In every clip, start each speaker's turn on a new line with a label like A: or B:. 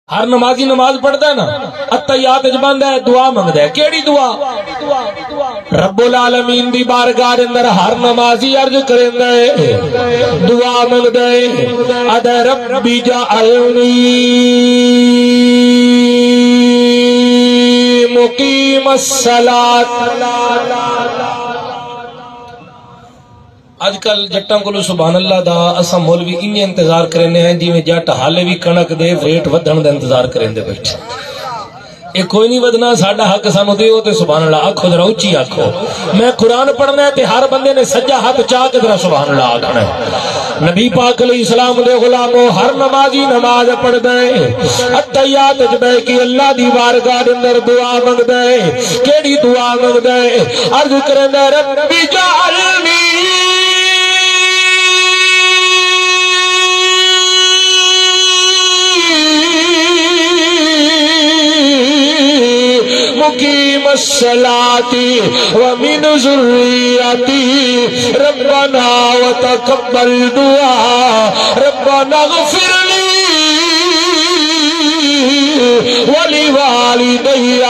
A: ہر نمازی نماز پڑھتا ہے نا اتحیات وچ بندا ہے دعا منگدا ہے کیڑی دعا رب العالمین دی بارگاہ دے اندر ہر نمازی عرض کریندا ہے دعا منگدا ہے اے ربی جعلنی مقیم الصلاۃ آج کل جٹاں کو سبحان اللہ دا اساں مولوی انہیں انتظار کرنے ہیں جی میں جٹ حالے بھی کنک دے ریٹ ودھن دا انتظار کرنے بیٹھے یہ کوئی نہیں ودنا ساڈا حق سانو دیو تے سبحان اللہ آکھو ذرا اونچی آکھو میں قرآن پڑھنا ہے تے ہر بندے نے سجا ہاتھ چاہ کے ذرا سبحان اللہ آکھنا ہے نبی پاک علیہ السلام دے غلاموں ہر نمازی نماز پڑھدا ہے اتحیات وچ بیٹھ کے اللہ دی بارگاہ دے اندر دعا منگدا ہے کیڑی دعا منگدا ہے عرض کردا ہے ربی جعلنی مقیم الصلاۃ ومن ذریتی ربنا وتقبل دعاء ربنا اغفر لي ولوالدي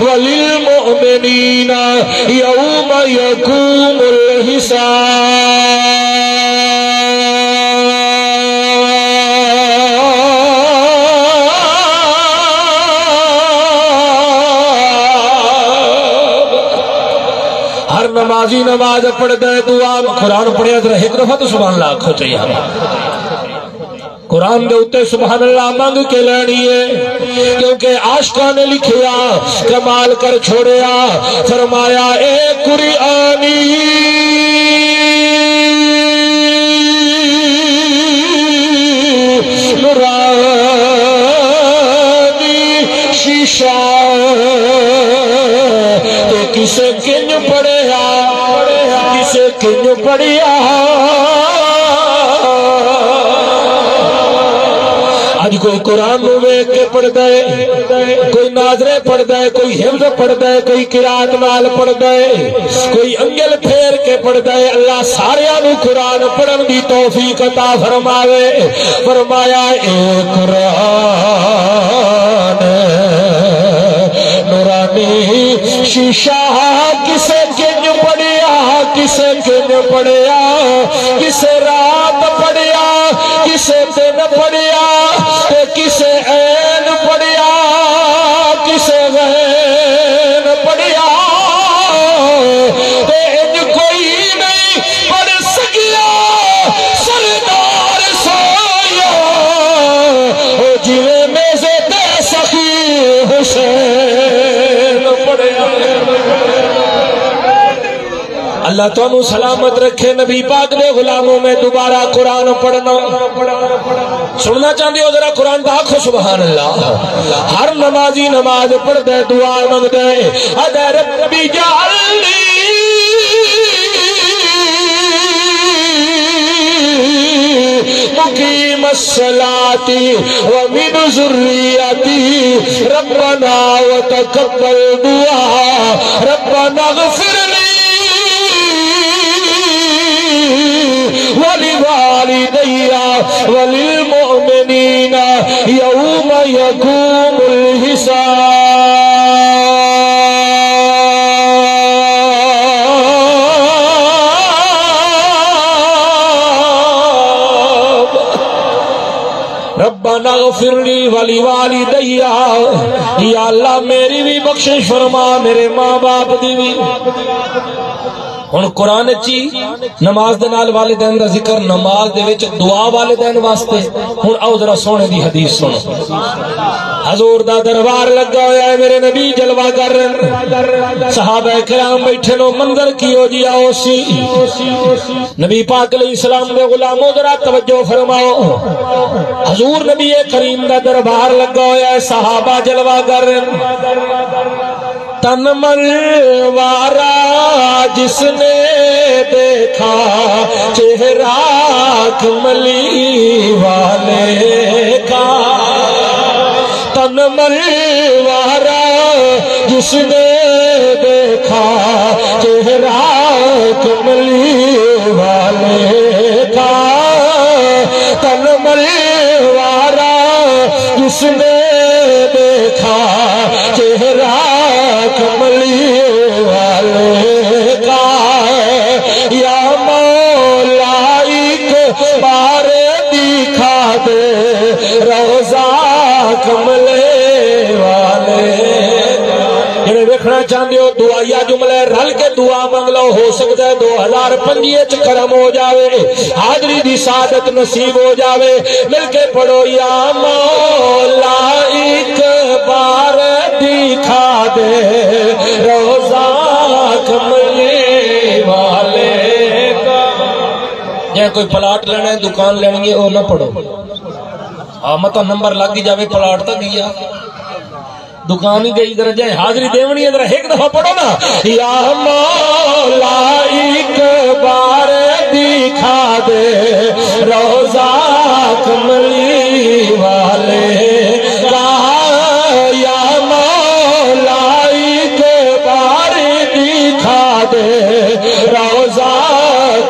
A: وللمؤمنين يوم يقوم الحساب نمازی نماز پڑھتا ہے دعا قرآن پڑھیا ذرا ایک دفعہ تو سبحان اللہ آکھو چاہیے قرآن دے اتے سبحان اللہ مانگ کے لینی ہے کیونکہ عاشقاں نے لکھیا کمال کر چھوڑیا فرمایا اے قرآنی نورانی شیشہ کسے کنج پڑھیا کسے کنج پڑھیا آج کوئی قرآن ویکھ کے پڑھدا ہے کوئی ناظرے پڑھدا ہے کوئی حفظ پڑھدا ہے کوئی قرات نال پڑھدا ہے کوئی انگل پھیر کے پڑھدا ہے اللہ ساریاں نو قرآن پڑھن دی توفیق عطا فرماوے فرمایا اے قرآن نورانی شیشہ کسے کنج پڑھیا کسے کنج پڑھیا کسے رات پڑھیا کسے دن پڑھیا کسے عین پڑھیا کسے غین پڑھیا ان کوئی نہیں پڑھ سکیا سردار سویا جویں میزے تے سخی حسین اللہ تو سلامت رکھے نبی پاک دے غلاموں میں دوبارہ قرآن پڑھنا سننا چاہتے ہو ذرا قرآن دا آکھو سبحان اللہ ہر نمازی نماز پڑھ دے دعا مانگ دے اے ربی جعلنی مقیم الصلاۃ ومن ذریتی ربنا وتقبل دعاء ربنا اغفر لي ولوالدي وللمؤمنين يوم يقوم الحساب ربنا اغفر لي ولوالدي یا اللہ میری بھی بخشش فرما میرے ماں باپ دی بھی ہن قرآن چی نماز دے نال والدین دا ذکر نماز دے وچ دعا والدین واسطے ہن آؤ ذرا سونے دی حدیث سنو حضور دا دربار لگا ہویا ہے میرے نبی جلوہ کر صحابہ کرام بیٹھے نو منظر کیو جی آؤ سی نبی پاک علیہ السلام دے غلاموں ذرا توجہ فرماؤ حضور نبی کریم دا دربار لگا ہویا ہے صحابہ جلوہ کر تن مروارا جس نے دیکھا چہرہ کملی والے کا تن مروارا جس نے دیکھا چہرہ کملی والے کا تن مروارا جس نے دیکھا چہرہ کملی والے کا یا مولا ایک بار دکھا دے روزہ کملے والے جڑے ویکھنا چاہندے ہو دعائیا جملے رل کے دعا منگ لو ہو سکتا ہے 2025 کرم ہو جاوے حاضری دی سعادت نصیب ہو جاوے مل کے پڑھو یا مولا ایک بار دکھا دے روزہ کملی والے کا یا کوئی پلاٹ لینا ہے دکان لینی ہے وہ نہ پڑھو مطلب نمبر لگ جاوے پلاٹ تک گیا دکان ہی گئی ذرا جائے حاضری دیونی ہے ذرا ایک دفعہ پڑھو نا یا مولا ایک بار دکھا دے روزہ کملی والے کا یا مولا ایک بار دکھا دے روزہ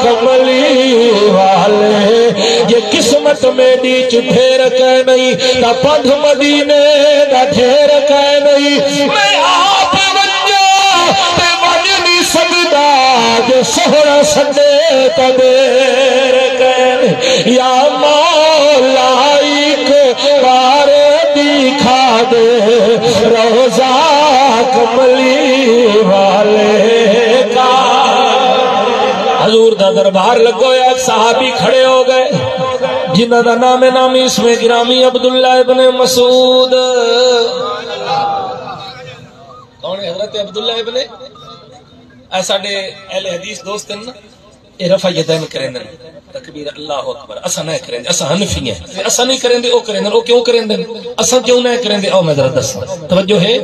A: کملی والے یہ قسمت میں نیچ ڈھیر کہ نہیں نہ پندھ مدینے نہ ڈھیر کہ نہیں میں آپ ونجا تے ون نہیں سکتا جو سہرا سدے تا دیر کہ یا مولا ایک بار دکھا دے روزہ کملی والے کا حضور دا دربار لگو ایک صحابی کھڑے ہو گئے جنہ دا نام نامی اس میں گرامی عبداللہ ابن مسعود کون ہے حضرت عبداللہ ابن ایسا دے اہل حدیث دوست ہیں نا یہ رفع یدین کریں دیں تکبیر اللہ اکبر اسا نہ کریں دیں اسا حنفی ہیں اسا نہیں کریں دیں او کریں دیں او کیوں کریں دیں اسا کیوں نہ کریں دیں او میں ذرا دس توجہ ہے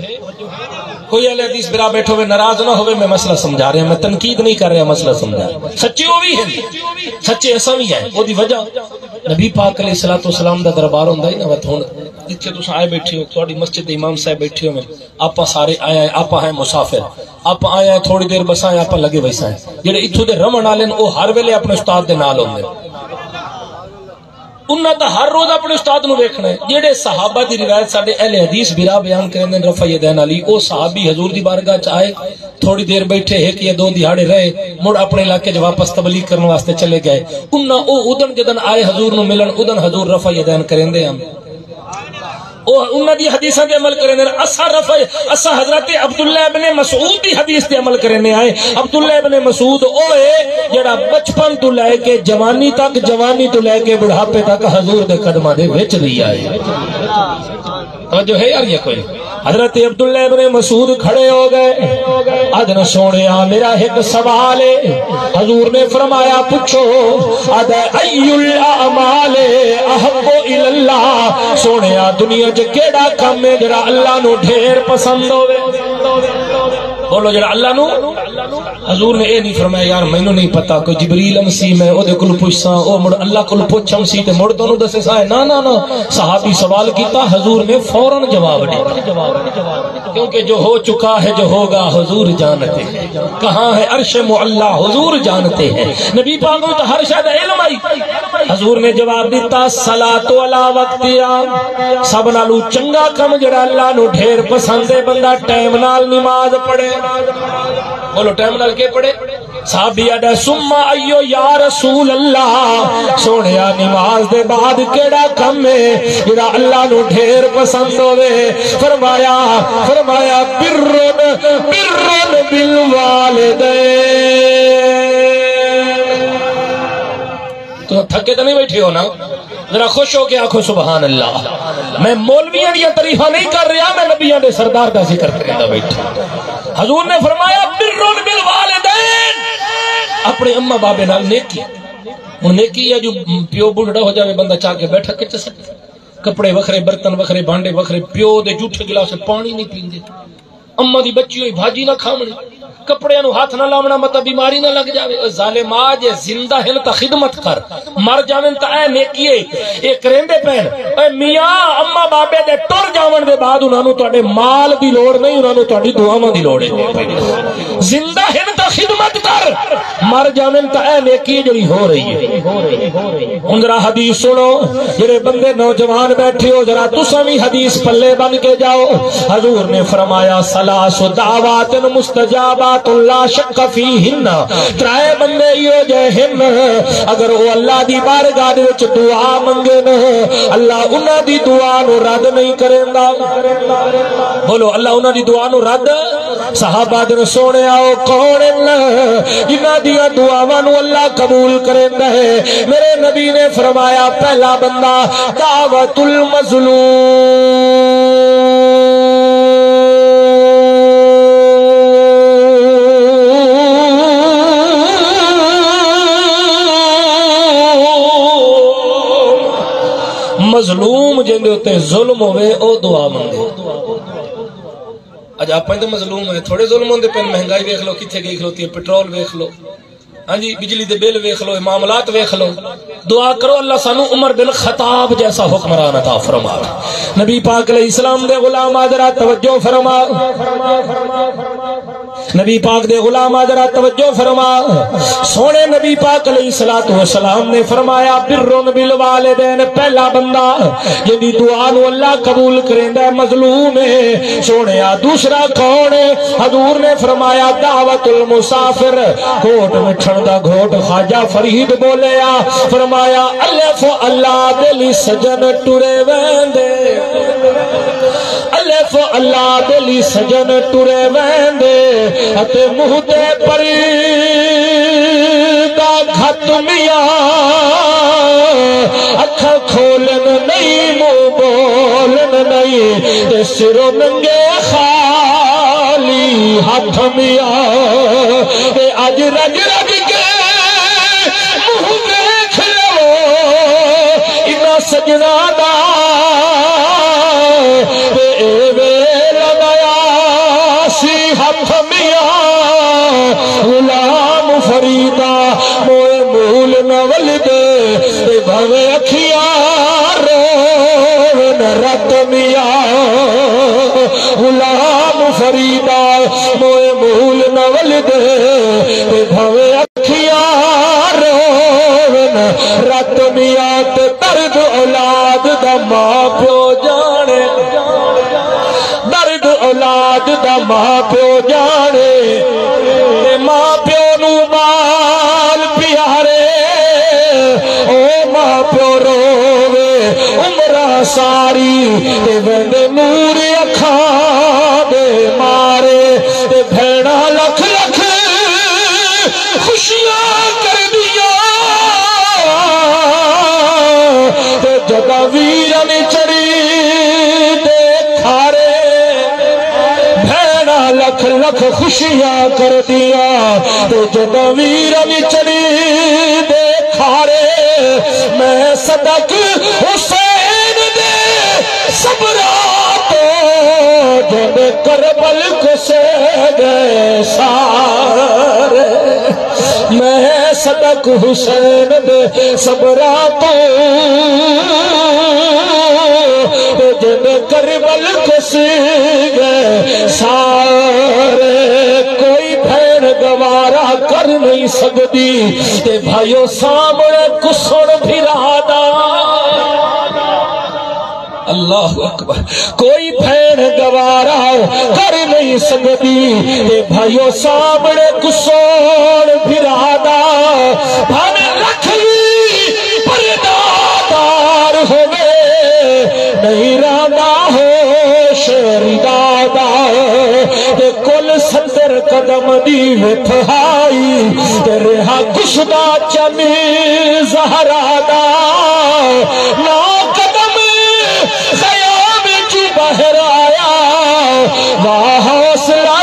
A: کوئی اہل حدیث برا بیٹھو ہوئے ناراض نہ ہوئے میں مسئلہ سمجھا رہے ہیں میں تنقید نہیں کر رہا مسئلہ سمجھا رہا ہوں سچے وہ بھی ہیں سچے ایسا بھی ہے وہ دی وجہ نبی پاک علیہ السلام دا دربار ہوندہ ہی نا وقت ہونا جتھے تُس آئے بیٹھے ہو تھوڑی مسجد امام صاحب بیٹھے ہو میں آپا سارے آئے ہیں آپا ہیں مسافر آپا آئے ہیں تھوڑی دیر بس آئے آپا لگے ویسا ہیں جڑے اتھو دے رمن آلین او ہر ویلے اپنے استاد دے نال ہوندے انہاں تا ہر روز اپنے استاد نو دیکھنا ہے جڑے صحابہ دی روایت ساڈے اہل حدیث برا بیان کرن دے رفع یدین علی او صحابی حضور دی بارگاہ چ آئے تھوڑی دیر بیٹھے ایک یا دو دہاڑے رہے مڑ اپنے علاقے جو واپس تبلیغ کرنے واسطے چلے گئے انہاں او ادن جدن آئے حضور نو ملن ادن حضور رفع یدین کرن دے ہم انہاں دی حدیثاں دے عمل کرنے اسا حضرت عبداللہ ابن مسعود دی حدیث دے عمل کرنے آئے عبداللہ ابن مسعود اوے جڑا بچپن تو لے کے جوانی تو لے کے بڑھاپے تک حضور دے قدمہ دے وچ رہی آئے توجہ ہے یار یہ کوئی حضرت عبداللہ ابن مسعود کھڑے ہو گئے ادن سونے میرا ایک سوال ہے حضور نے فرمایا پوچھو اد ای الاعمال احب الی اللہ سونے دنیا چ کیڑا کام ہے جڑا اللہ نو ڈھیر پسند ہوے بولو جڑا اللہ نو حضور نے اے نہیں فرمایا یار مینوں نہیں پتا کوئی جبریل امسی میں او دے کول پوچھساں او مڑ اللہ کول پوچھم سی تے مڑ تانوں دسے سا نا نا نا صحابی سوال کیتا حضور نے فوراً جواب دیا کیونکہ جو ہو چکا ہے جو ہوگا حضور جانتے ہیں کہاں ہے عرش معلا حضور جانتے ہیں نبی پاک کو تو ہر شاید علم آئی حضور نے جواب دیتا صلاۃ علی وقتیا سب نالو چنگا کم جڑا اللہ نو ڈھیر پسند ہے بندہ ٹائم نال نماز پڑھے بولو ٹائم نال کے پڑھے صحابی اڈا ثم ایو یا رسول اللہ سونیا نماز دے بعد کیڑا کم ہے جڑا اللہ نو ڈھیر پسند ہوے فرمایا برن بالوالدین تو تھکے تو نہیں بیٹھے ہو نا ذرا خوش ہو کے آنکھو سبحان اللہ میں مولویاں دیا تعریفاں نہیں کر رہا میں نبیاں دے سردار دا ذکر کرتا بیٹھا حضور نے فرمایا برن بالوالدین اپنے اماں بابے نال نیکی ہن نیکی ہے جو پیو بڑھڑا ہو جاوے بندہ چاہ کے بیٹھا کے سکتا کپڑے وکھرے برتن وکھرے بانڈے وکھرے پیو دے جھوٹے گلاس پانی نہیں پیندے اماں دی بچی ہوئی بھاجی نہ کھاونی کپڑے نو ہاتھ نہ لاونا مطلب بیماری نہ لگ جاوے ظالم آج زندہ ہیں تا خدمت کر مر جاویں تا اے نیکی اے کریندے پین اے میاں اما بابے دے ٹر جاون دے بعد انہاں نو تواڈے مال دی لوڑ نہیں انہاں نو تواڈی دعاواں دی لوڑ ہے زندہ ہیں تا خدمت کر مر جاویں تے اے نیکی جڑی ہو رہی ہے ہن ذرا حدیث سنو جڑے بندے نوجوان بیٹھے ہو ذرا تساں وی حدیث پلے بن کے جاؤ حضور نے فرمایا ثلاث دعوات مستجابات لا شک فیہن ترائے بندے ہو جے ہن اگر وہ اللہ دی بارگاہ وچ دعا منگے نا اللہ انہاں دی دعا نو رد نہیں کریندا بولو اللہ انہاں دی دعا نو رد صحابہ دے سونے آؤ کون جنہاں دیاں دعاواں نو اللہ قبول کریندا ہے میرے نبی نے فرمایا پہلا بندہ دعوت المظلوم مظلوم جن دے ہوتے ظلم ہوئے او دعا منگے اج آپ تو مظلوم ہے تھوڑے ظلم ہوندے پہ مہنگائی ویکھ لو کتھے گئی کھلوتی ہے پٹرول ویکھ لو ہاں جی بجلی دے بل ویکھ لو معاملات ویکھ لو دعا کرو اللہ سانو عمر بن خطاب جیسا حکمران عطا فرما نبی پاک علیہ السلام دے غلام حضرات توجہ فرما نبی پاک دے غلام حضرات توجہ فرما سونے نبی پاک علیہ السلام نے فرمایا برن بالوالدین پہلا بندہ جدی دعا نو اللہ قبول کریندا ہے مظلوم ہے سونیا دوسرا کون ہے حضور نے فرمایا دعوت المسافر گھوٹ مٹھن دا گھوٹ خواجہ فرید بولیا فرمایا الف اللہ دلی سجن ٹرے ویندے الف اللہ دلی سجن ٹرے ویندے اتے منہ تے پری دا گھت میاں اکھا کھولن نہیں منہ بولن نہیں تے سرو ننگے خالی ہاتھ میاں تے اج رج رج کے منہ دیکھ لو انہاں سجنا دا غلام فریدا موئے مول نول دے بھوے اکھیاں روون رت میاں غلام فریدا موئے مول نول دے بھوے اکھیاں روون رت میاں تے درد اولاد دا ماں پیو جانے درد اولاد دا ماں پیو جانے ماں پیو نو بال پیارے او ماں پیو روے عمرہ ساری تے ویندے نور اکھاں دے مارے تے بھیڑا لکھ لکھ خوشیاں کر دیا تے جگہ ویرن چڑی دے کھارے لکھ لکھ خوشیاں کر دیا تو جب ویرن چڑی دے کھارے میں صدق حسین دے صبراتو جب کربل کو سے گئے سارے میں صدق حسین دے صبراتو جب کربل کو سے گئے سارے کوئی بھیڑ گوارا کر نہیں سکتی تے بھائیو سامنے کسڑ پھرادا اللہ اکبر کوئی بھیڑ گوارا کر نہیں سکتی تے بھائیو سامنے کسڑ پھرادا بھانے رکھلی پردادار ہوئے نہیں رادا ہو شیری دادا تے کل ستر قدم دی وتھائی تے رہا گشدا چمی زہرا دا نا قدم خیام کی بہر آیا واہ حوصلہ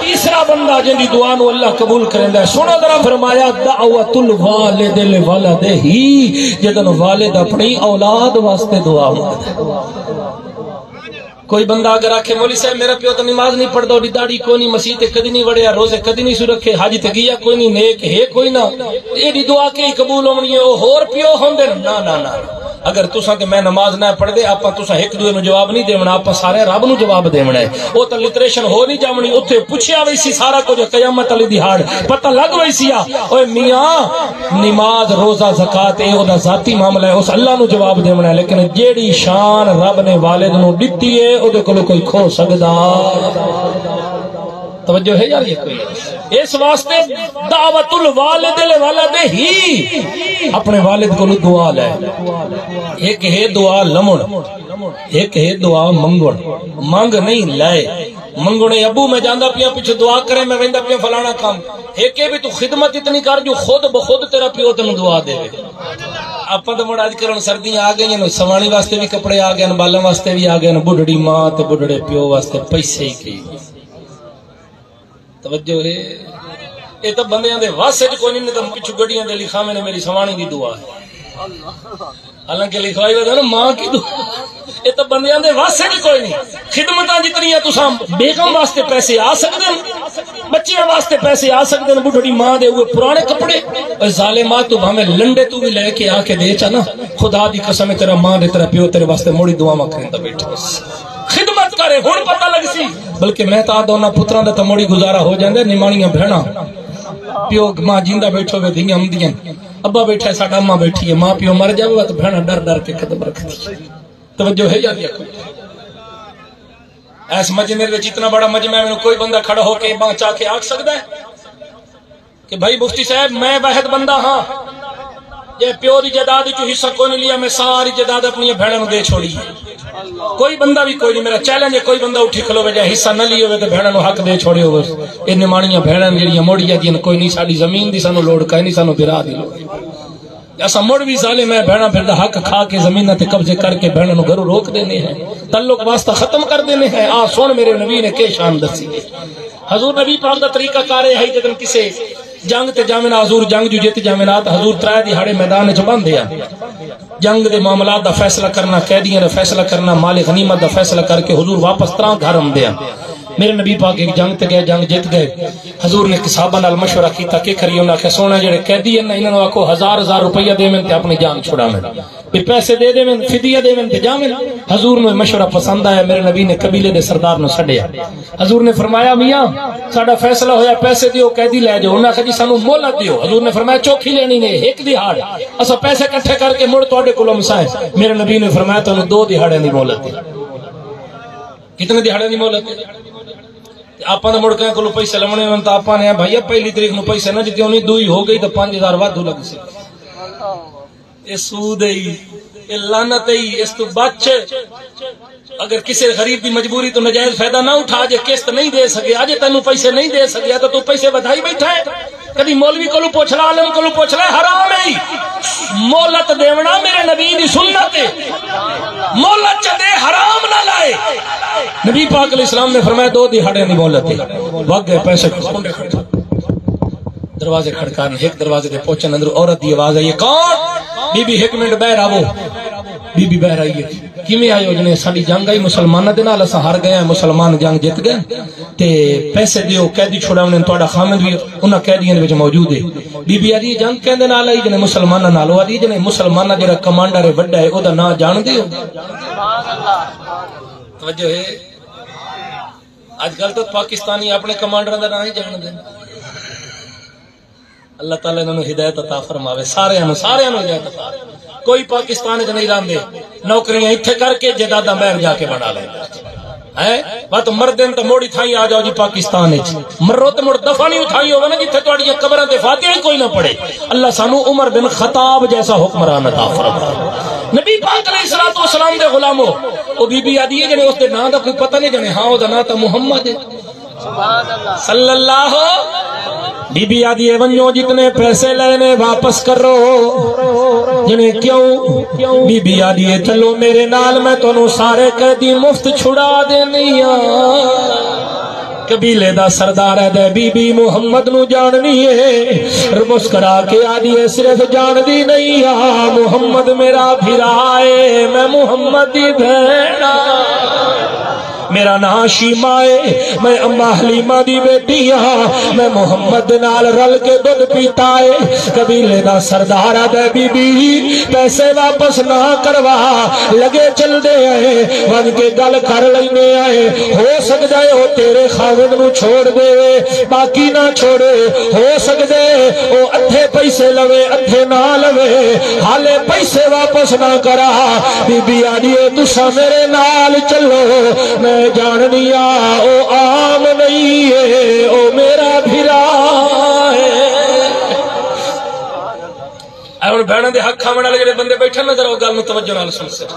A: تیسرا بندہ جن دی دعا نو اللہ قبول کریندا ہے سنو ذرا فرمایا دعوت الوالد لولد ہی جدن والد اپنی اولاد واسطے دعا مانگدا کوئی بندہ اگر آکھے مولی صاحب میرا پیو تو نماز نہیں پڑھدا اوڈی داڑھی کوئی نہیں مسیح تے کدی نہیں وڑیا روزے کدی نہیں سو رکھے حج تے گیا کوئی نہیں نیک ہے کوئی نہ ایڈی دعا کے قبول ہونی ہے او ہور پیو ہوندے نا نا نا اگر تساں تے میں نماز نہ پڑھ دے آپ تساں ایک دوے نو جواب نہیں دیونا آپ سارے رب نو جواب دیونا ہے او تے لٹریشن ہو نہیں جاونی اوتھے پوچھیا وی سی سارا کچھ قیامت علی دیہاڑ پتہ لگ وی سی اوے میاں نماز روزہ زکات اے او دا ذاتی معاملہ ہے اس اللہ نو جواب دیونا ہے لیکن جیڑی شان رب نے والد نو دتی ہے او دے کول کوئی کھو سکدا توجہ ہے یار یہ کوئی اس واسطے دعوت الوالد للولد ہی اپنے والد کو دعا لے ایک ہے دعا لمن ایک ہے دعا منگن مانگ نہیں لائے منگنے ابو میں جاندہ پیا پیچھے دعا کرے میں ویندہ پیا فلانا کام ایک ہے بھی تو خدمت اتنی کر جو خود بخود تیرا پیو تنو دعا دے اپا تو مڑا آج کرن سردیاں آ گئی ہیں سوانی واسطے بھی کپڑے آ گئے بالوں واسطے بھی آ گئے بڑھڑی ماں تے بڑھڑے پیو واسطے پیسے ہی کی توجہ ہے یہ تو بندیاں دے واسطے کوئی نہیں تو پچھو گڈیاں دے لکھا میں نے میری سوانی دی دعا ہے حالانکہ لکھوائی ہوتا ہے نا ماں کی دعا یہ تو بندیاں دے واسطے کوئی نہیں خدمتاں جتنی ہیں تساں بیگم واسطے پیسے آ سکتے ہیں بچیاں واسطے پیسے آ سکتے ہیں بڑھڑی ماں دے ہوئے پرانے کپڑے اور ظالمات تو ہمیں لنڈے تو بھی لے کے آ کے دے چانا خدا دی قسم ہے تیرا ماں دے تیرا پیو تیرے واسطے موڑی دعا ماں کریں تا بیٹھے خدمت کرے ہون پتہ لگ سی بلکہ میں تا دونا پتران دا تا موڑی گزارا ہو جاندے نمانیاں بھینا پیو ماں جیندہ بیٹھو گے دیاں ہم دیاں ابا بیٹھا ہے ساڑھا ماں بیٹھی ہے ماں پیو مر جاوے تو بھینا ڈر ڈر کے قدم رکھتی توجہ ہے یا کوئی ایس مجمع میں اتنا بڑا مجمع میں کوئی بندہ کھڑا ہو کے باں چاہ کے آگ سکتا ہے کہ بھائی مفتی صاحب میں واحد بندہ ہاں یہ پیو دی جداد جو حصہ کوئی نہیں لیا میں ساری جداد اپنی بھیڑوں نو دے چھوڑی کوئی بندہ بھی کوئی نہیں میرا چیلنج ہے کوئی بندہ اٹھی کھلو وجہ حصہ نہ لیے ہوئے تو بھیڑوں نو حق دے چھوڑے ہوئے یہ نمانیاں بھیڑاں جڑیاں موڑیاں دین کوئی نہیں ساری زمین دی سانو لوڑ کا نہیں سانو برا دی ایسا مڑ بھی ظالم ہے بھیڑاں پھر دا حق کھا کے زمینہ تے قبضے کر کے بھیڑوں نو گھروں روک دینے ہیں تعلق واسطہ ختم کر دینے ہیں سن میرے نبی نے کے شان دسی حضور نبی پاک دا طریقہ کارے ہے جدن کسے جنگ تے جامنا حضور جنگ جو جیت جامنات حضور ترائے دیہاڑے میدان وچ بن دیا جنگ دے معاملات دا فیصلہ کرنا قیدیاں دا فیصلہ کرنا مال غنیمت دا فیصلہ کر کے حضور واپس طرح گھر ہم دیا میرے نبی پاک ایک جنگ تے گئے جنگ جیت گئے حضور نے صحابہ نال مشورہ کیتا کہ کریے انہاں کہ سونا جڑے قیدی ہیں انہاں نوں آکھو 1000 روپیہ دے میں تے اپنی جان چھڑاویں بھی پیسے دے دے میں فدیہ دے میں تے جاویں حضور نے مشورہ پسند آیا میرے نبی نے قبیلے دے سردار نو چھڈیا حضور نے فرمایا میاں ساڈا فیصلہ ہویا پیسے دیو قیدی لے جاؤ انہاں کہ جی سانو مہلت دیو حضور نے فرمایا چوکھی لینی نے ایک دہاڑ اسا پیسے اکٹھے کر کے مڑ تواڈے کولوں مسائے میرے نبی نے فرمایا تانوں 2 دہاڑے دی مہلت دی کتنے دہاڑے دی مہلت دی آپ نے مڑ کے کلو پیسے لمنے ہوں تو آپ نے بھائی پہلی تاریخ نو پیسے نہ جتے ہونی 2 ہو گئی تو 5000 وادھو لگ سی یہ سود ہے یہ لعنت ہے اس تو بچ اگر کسی غریب کی مجبوری تو نجائز فائدہ نہ اٹھا جے قسط نہیں دے سکے اج تینوں پیسے نہیں دے سکیا تو پیسے بدھائی بیٹھا ہے کبھی مولوی کولو پوچھ لا عالم کولو پوچھ لا حرام ہے مولت دیونا میرے نبی دی سنت ہے مولت چ دے حرام نہ لائے نبی پاک علیہ السلام نے فرمایا 2 دہاڑے دی مولت ہے وگ گئے پیسے دروازے کھڑکانے ایک دروازے تے پہنچن اندر عورت دی آواز ہے یہ کون بی بی 1 منٹ باہر آو بی بی باہر آئی ہے کیویں آئے ہو جنے ساڈی جنگ آئی مسلماناں دے نال اساں ہار گئے ہیں مسلمان جنگ جیت گئے تے پیسے دیو قیدی چھڑاونے تہاڈا خامد بھی انہاں قیدیاں دے وچ موجود ہے بی بی آدی جنگ کہندے نال آئی جنے مسلماناں نال آدی جنے مسلماناں جڑا کمانڈر ہے بڑا ہے او دا نام جان دے ہو سبحان اللہ توجہ ہے آج کل تو پاکستانی اپنے کمانڈر دا نام ہی جان دے اللہ تعالی انہوں ہدایت عطا فرماوے سارے ہدایت عطا کوئی پاکستان وچ نہیں رہندے نوکریاں ایتھے کر کے جداداں باہر جا کے بنا لیں ہیں بات مردن تے موڑی تھائی آ جاؤ جی پاکستان وچ مرو تے مڑ دفع نہیں اٹھائی ہوے نا جتھے تہاڈیاں قبراں تے فاتحہ کوئی نہ پڑھے اللہ سانو عمر بن خطاب جیسا حکمران عطا فرمائے نبی پاک علیہ الصلوۃ والسلام دے غلامو او بی بی آدی ہے جنے اس دے نام دا کوئی پتہ نہیں جنے ہاں او دا نام تے محمد ہے سبحان اللہ صلی اللہ بی بی آدھی ونجو جتنے پیسے لینے واپس کرو جنہیں کیوں بی بی آدھی چلو میرے نال میں تونوں سارے قیدی مفت چھڑا دینی قبیلے دا سردار ہے دے بی بی محمد نو جاننی ہے مسکرا کے آدھی ہے صرف جان دی نہیں محمد میرا بھرا ہے میں محمد دی بھیڑا میرا نام شیما ہے، میں اما حلیمہ دی بیٹی ہاں، میں محمد نال رل کے دودھ پیتا ہے۔ قبیلے دا سردار آدھے بی بی پیسے واپس نہ کروا، لگے چل دے آئے ون کے گل کر لینے آئے، ہو سکتا ہے وہ تیرے خاوند نو چھوڑ دے باقی نہ چھوڑے، ہو سکتا ہے وہ ادھے پیسے لوے ادھے نہ لوے، حالے پیسے واپس نہ کرا۔ بی بی آدھیے تسا میرے نال چلو، میں جاننی او عام نہیں ہے، او میرا بھرا ہے۔ اور بہنوں دے حق کھاون والے جڑے بندے بیٹھے نظر او گل نو توجہ نال سن سکتے۔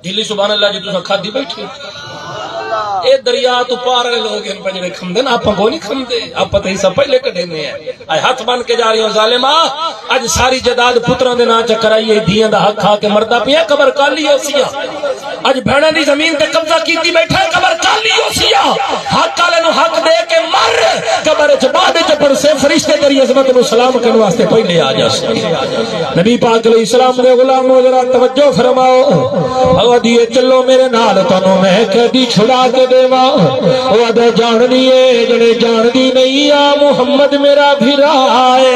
A: دلی سبحان اللہ جی تساں کھادی بیٹھے، اے دریا تو پار والے لوگ ہیں جڑے کھمدے نا، آپاں کو نہیں کھمدے، آپاں تے حصہ پہلے کڈھنے ہیں۔ اے ہاتھ بن کے جا رہی ہوں ظالما، اج ساری جداد پتراں دے ناں چکرائیے، دھیاں دا حق کھا کے مردا پیا، قبر کالی ہوسیا۔ اج بہناں دی زمین تے قبضہ کیتی بیٹھا ہے، قبر کالی ہوسیا۔ حق والے نو حق دے کے مر، قبر وچ بعد وچ پڑھ سے فرشتے تیری عظمت نو سلام کرن واسطے پہلے آ جاس۔ نبی پاک علیہ السلام دے غلامو ذرا توجہ فرماؤ، او دیے چلو میرے نال تانوں میں کدی چھڑا کے دیواں، او ادا جاننی ہے جڑے جاندی نہیں آ محمد میرا بھرا ہے۔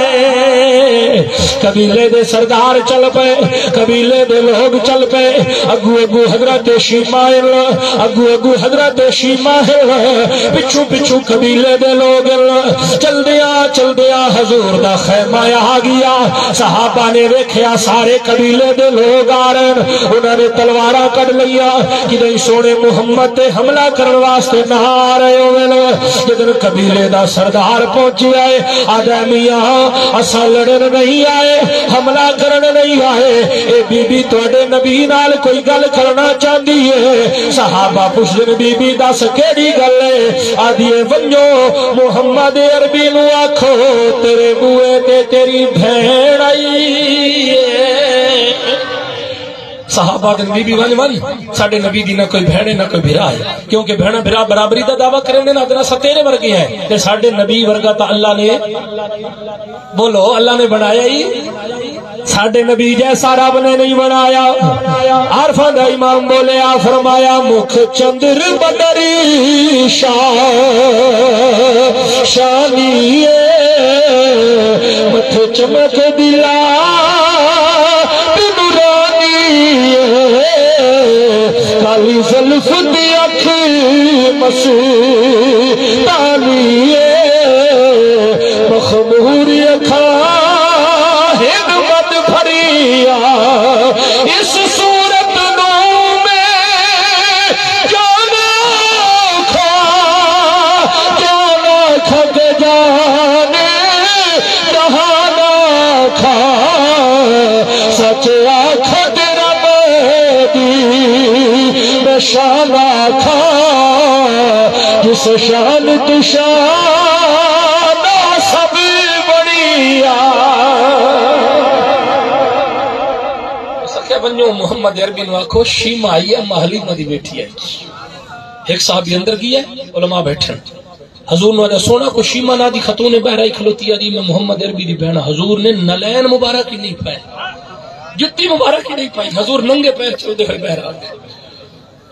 A: قبیلے دے سردار چل پے، قبیلے دے لوگ چل پے، اگو اگو حضرت شیمائل، اگو اگو حضرت شیمائل، پچھو پچھو قبیلے دے لوگ چل دیا حضور دا خیمہ آ گیا۔ صحابہ نے ویکھیا سارے قبیلے دے لوگ آ رہے، انہوں نے تلواراں کڈ لیا کہ نہیں سونے محمد تے حملہ کرن واسطے نہ آ رہے ہوئے۔ جدن قبیلے دا سردار پہنچیا ہے، آدھا میاں اساں لڑن نہیں آئے، حملہ کرن نہیں آئے، اے بی بی تواڈے نبی نال کوئی گل کرنا چاہندی ہے۔ صحابہ پوچھدے بی بی دس کیڑی گل ہے؟ آدھیے ونجو محمد عربی نو آکھو تیرے بوئے تے تیری بہن آئی ہے۔ صحابہ دن بی بی ون ساڈے نبی دی نہ کوئی بہن نہ کوئی بھرا ہے، کیونکہ بہنا بھرا برابری دا دعویٰ کریں نہ ادنا ستیرے ورگے ہیں، تے ساڈے نبی ورگا تا اللہ نے بولو اللہ نے بنایا ہی، ساڈے نبی جیسا رب نے نہیں بنایا۔ عارفاں دا امام بولیا فرمایا مکھ چندر بدری شانی متھ چمک دلا کالی زلف دی اکھ مستانی مخمور اکھا حکمت بھریا اس صورت نو میں جانا کھا کے جانے کہانا کھا سچ آنکھ شان کھا جس شان تو شان سب بڑیا۔ سکھے بنجو محمد عربی نو آکھو شیما آئی ہے، حلیمہ دی بیٹھی ہے۔ ایک صحابی اندر گیا علماء بیٹھن، حضور نے آجا سونا کو شیما نا دی خاتون بہرائی کھلوتی آدھی میں محمد عربی دی بہنا۔ حضور نے نلین مبارک ہی نہیں پائے، جتی مبارک ہی نہیں پائی، حضور ننگے پیر چل دے ہوئے بہرا گئے۔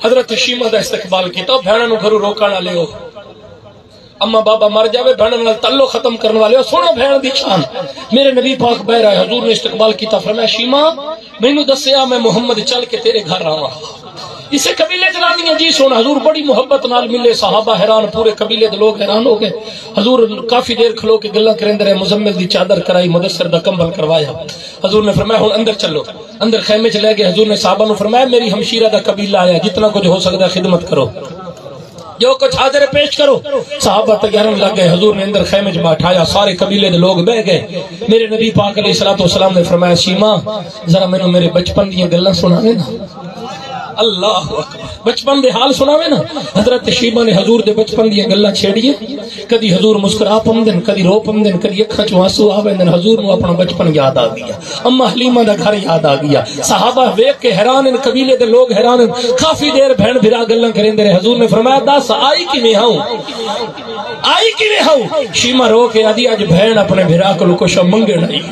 A: حضرت شیمہ دا استقبال کیتا، بہنوں نو گھروں روکا نہ لیو، اما بابا مر جاوے بہنوں نال تعلق ختم کرنے والے ہو، سونا بہن دی شان۔ میرے نبی پاک بہرا ہے، حضور نے استقبال کیتا، فرمایا شیمہ مینوں دسیا میں محمد چل کے تیرے گھر آواں۔ اسے قبیلے جنانیاں جی سونا، حضور بڑی محبت نال ملے، صحابہ حیران، پورے قبیلے دے لوگ حیران ہو گئے۔ حضور کافی دیر کھلو کے گلاں کریندے رہے، مزمل دی چادر کرائی، مدثر دا کمبل کروایا۔ حضور نے فرمایا ہن اندر چلو، اندر خیمے چ لے گئے۔ حضور نے صحابہ نو فرمایا میری ہمشیرہ دا قبیلہ آیا، جتنا کچھ ہو سکتا ہے خدمت کرو، جو کچھ حاضر پیش کرو۔ صحابہ تیارن لگ گئے، حضور نے اندر خیمے چ بٹھایا، سارے قبیلے دے لوگ بیٹھ گئے۔ میرے نبی پاک علیہ الصلوۃ والسلام نے فرمایا شیما ذرا مینوں میرے بچپن دیاں گلاں سناویں نا۔ اللہ اکبر، بچپن دے حال سناوے نا۔ حضرت شیمہ نے حضور دے بچپن دیاں گلاں چھیڑیے، کدی حضور مسکرا پمدن، کدی رو پمدن، کدی اکھاں چوں آنسو آوندن۔ حضور نو اپنا بچپن یاد آ گیا، اما حلیمہ دا گھر یاد آ گیا۔ صحابہ ویکھ کے حیران ہیں، قبیلے دے لوگ حیران ہیں۔ کافی دیر بہن بھرا گلاں کریندے رہے۔ حضور نے فرمایا دس آئی کیویں ہوں، آئی کیویں ہوں؟ شیمہ رو کے آدھی اج بہن اپنے بھرا کولوں کچھ منگے نہیں۔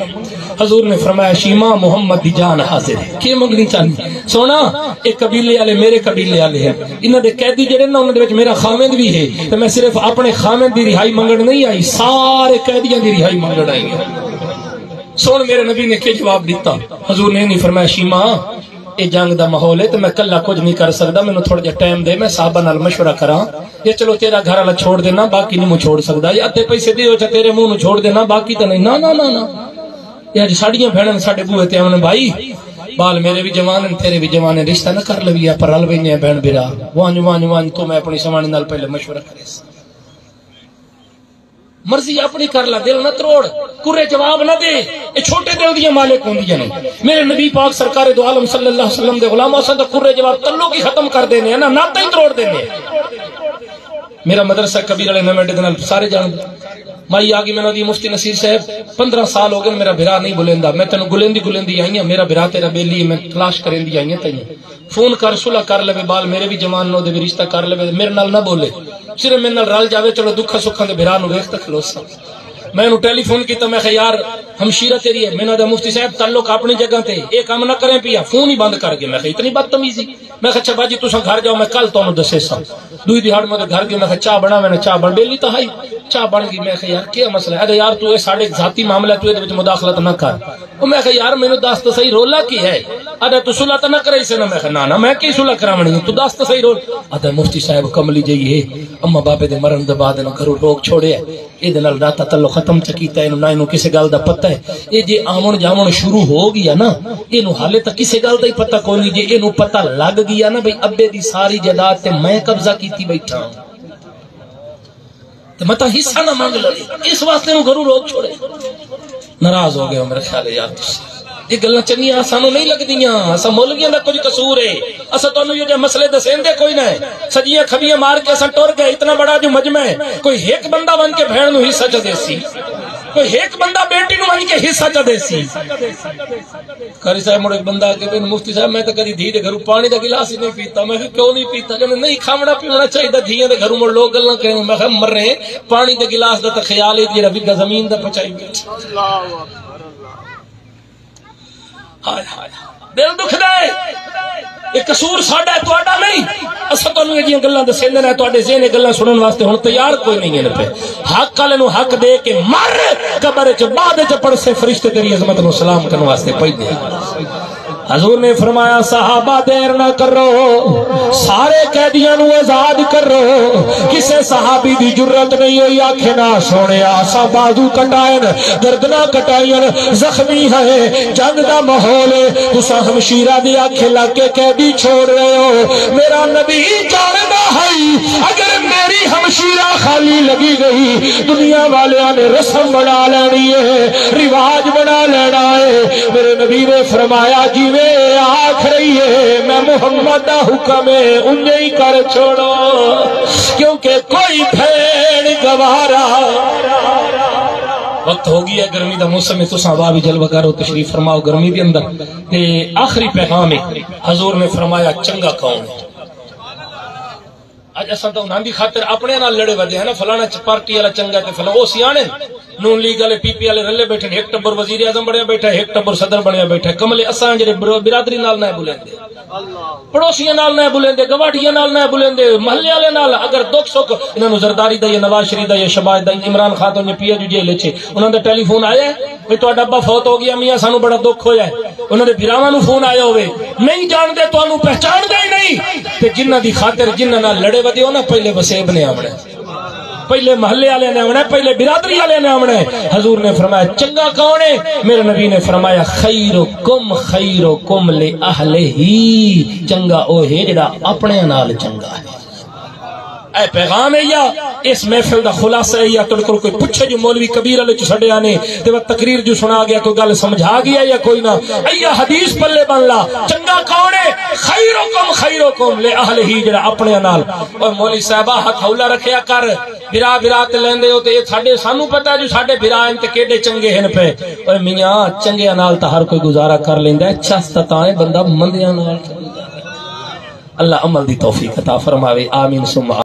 A: حضور نے فرمایا شیمہ محمد دی جان حاضر ہے، کی منگنی چاہنی؟ سونا ایک قبیلے والے میرے قبیلے والے ہیں، انہاں دے قیدی جڑے نا انہاں دے وچ میرا خامد بھی ہے، تے میں صرف اپنے خامد دی رہائی منگن نہیں آئی، سارے قیدیاں دی رہائی منگن آئی ہے۔ سن میرے نبی نے کیا جواب دیتا؟ حضور نے نہیں فرمایا شیما یہ جنگ دا ماحول ہے تو میں کلا کچھ نہیں کر سکتا، مینوں تھوڑا جہا ٹائم دے، میں صحابہ نال مشورہ کراں، یہ چلو تیرا گھر والا چھوڑ دینا باقی نہیں مجھ چھوڑ سکتا، یا ادھے پیسے دیو چا تیرے منہ نو چھوڑ دینا باقی تو نہیں، نا نا نا نا، یہ اج ساڈیاں بہناں ساڈے بوئے تے آون بھائی بال میرے بھی جوان ہیں تیرے بھی جوان ہیں، رشتہ نہ کر لویا پر رل وینے بہن برا وانج وانج وانج، تو میں اپنی سوانے نال پہلے مشورہ کرے مرضی اپنی کر لا، دل نہ تروڑ، کرے جواب نہ دے، یہ چھوٹے دل دیا مالک ہوندیاں نے۔ میرے نبی پاک سرکار دو عالم صلی اللہ علیہ وسلم دے غلام اساں تے کرے جواب تلو کی ختم کر دینے ہیں نا، ناتا ہی تروڑ دینے۔ میرا مدرسہ کبیر والے نویں ڈے نال سارے جان مائی آگی میں دی مفتی نصیر صاحب 15 سال ہو گئے میرا بھرا نہیں بلیندا، میں تینوں گلندی آئی ہیں، میرا بھرا تیرا بیلی میں تلاش کرندی آئی ہیں تینوں، فون کر صلح کر لے بال میرے بھی جوان نو دے بھی رشتہ کر لے، میرے نال نہ بولے، صرف میرے نال رل جاوے، چلو دکھا سکھاں دے بھرا نو ویکھ تے کھلوسا۔ میں انہوں ٹیلی فون کیتا، میں کہا یار ہمشیرہ تیری ہے، میں نے مفتی صاحب تعلق اپنی جگہ تے ایک کام نہ کریں پیا، فون ہی بند کر گئے، میں کہا اتنی بدتمیزی، میں کہا اچھا باجی تساں گھر جاؤ میں کل تانوں دسے سا، دوئی دیہاڑ میں گھر گیا، میں کہا چاہ بنا، میں نے چاہ بن بیلی تو ہائی چاہ بن گئی، میں کہا یار کیا مسئلہ ہے، ارے یار تو ساڑھے ذاتی معاملہ تو یہ مداخلت نہ کر، میں کہا یار میں نے دس تو صحیح رولا کی ہے، ارے تو صلح تو نہ کرے اسے نہ، میں کہا نا میں کی صلح کرامنی ہوں، تو دس تو صحیح رول، ادھا مفتی صاحب کملی جائیے اما بابے دے مرن دے بعد انہوں گھروں لوگ چھوڑے ہیں، یہ دے نال راتا تعلق ختم چکیتا ہے، نہ انہوں کسی گل دا پتہ ہے، یہ جے آمن جامن شروع ہو گیا نا، انہوں حالے تک کسی گل دا ہی پتہ کوئی نہیں، جے انہوں پتہ لگ گیا نا بھئی ابے دی ساری جائیداد تے میں قبضہ کیتی بیٹھا ہوں، تو متا حصہ نہ مانگ لے، اس واسطے انہوں گھروں لوگ چھوڑے، ناراض ہو گئے میرے خیال ہے یار تسی یہ گلاں چنگیاں سانو نہیں لگدیاں، اسا مولویاں دا کچھ قصور ہے، اسا تانوں یہ جو مسئلے دسیندے کوئی نہ ہے، سجیاں کھبیاں مار کے اسا ٹر گئے، اتنا بڑا جو مجمع ہے، کوئی ایک بندہ بن کے بہن نو حصہ چ دیسی، کوئی ایک بندہ بیٹی نو بن کے حصہ چ دیسی۔ قاری صاحب مڑ ایک بندہ کہ بن مفتی صاحب میں تو کدی دھی دے گھروں پانی دا گلاس ہی نہیں پیتا، میں کہ کیوں نہیں پیتا، کہ نہیں کھاونا پیونا چاہیے دھیاں دے گھروں مڑ لوگ گلاں کریں، میں کہ مر رہے پانی دے گلاس دا تے خیال ہے جڑا وگا زمین دا پچائی بیٹھا، اللہ اکبر دل دکھ دے، یہ قصور ساڈا ہے تہاڈا نہیں، اساں تانوں یہ گلاں دسیندے نے، تہاڈے ذہن گلاں سنن واسطے ہن تیار کوئی نہیں ہے پہ، حق والے نو حق دے کے مر، قبر وچ بعد وچ پڑھ سے فرشتے تیری عظمت نو سلام کرن واسطے پہنچے۔ حضور نے فرمایا صحابہ دیر نہ کرو، سارے قیدیاں نو آزاد کرو، کسے صحابی دی جرت نہیں ہوئی آکھے نہ سونے آسا بازو کٹائن درد نہ کٹائن، زخمی ہے جنگ دا ماحول ہے، تسا ہمشیرہ دی آکھے لگ کے قیدی چھوڑ رہے ہو، میرا نبی جاننا ہے اگر میری ہمشیرہ خالی لگی گئی دنیا والے نے رسم بنا لینی ہے، رواج بنا لینا ہے، میرے نبی نے فرمایا جی آخ رہی ہے میں محمد دا حکم ہے انہیں ہی کر چھوڑو، کیونکہ کوئی بھیڑ گوارا۔ وقت ہو گیا گرمی دا موسم ہے، تساں واہ بھی جلوہ کرو، تشریف فرماؤ گرمی دے اندر، تے آخری پیغام ہے حضور نے فرمایا چنگا کون ہے۔ اج اساں تو انہاں دی خاطر اپنے نال لڑے ودے ہیں نا، فلانا پارٹی والا چنگا تے فلانا، او سیانے نون لیگ والے پی پی والے رلے بیٹھے، ایک ٹبر وزیر اعظم بنیا بیٹھا ہے، ایک ٹبر صدر بنیا بیٹھا ہے، کملے اساں جڑے برادری نال نہ بولیندے، پڑوسیاں نال نہ بولیندے، گواٹیاں نال نہ بولیندے، محلے والے نال، اگر دکھ سکھ انہاں نو زرداری دا یا نواز شریف دا یا شہباز دا عمران خان دا پی ایچ جیل وچ انہاں دا ٹیلی فون آیا ہے کہ تہاڈا ابا فوت ہو گیا میاں سانو بڑا دکھ ہویا ہے، انہاں دے بھراواں نو فون آیا ہوے نہیں جان دے تانوں پہچان دے ہی نہیں، تے جنہاں دی خاطر جنہاں نال لڑے ودے ہو نا پہلے وسیب نے آونا ہے، پہلے محلے والے نے آونا ہے، پہلے برادری والے نے آونا ہے۔ حضور نے فرمایا چنگا کون ہے؟ میرے نبی نے فرمایا خیرکم لأہلہ، چنگا او ہے جڑا اپنے نال چنگا ہے۔ اے پیغام ہے یا اس محفل دا خلاصہ ہے یا تڑکل کوئی پوچھے جو مولوی کبیر علیہ چو سڑے آنے تے وہ تقریر جو سنا گیا کوئی گل سمجھا گیا یا کوئی نہ، ایا حدیث پلے بن لا چنگا کون ہے؟ خیرکم لأہلہ، جڑا اپنے نال۔ اور مولوی صاحبہ ہاتھ ہولا رکھیا کر، برا تے لیندے ہو تے یہ ساڈے سانو پتہ جو ساڈے برا ان تے کیڑے چنگے ہن پے، اور میاں چنگے نال تا ہر کوئی گزارا کر لیندا ہے، چست تاں بندہ مندیاں نال۔ اللہ عمل دی توفیق عطا فرماوے، آمین ثم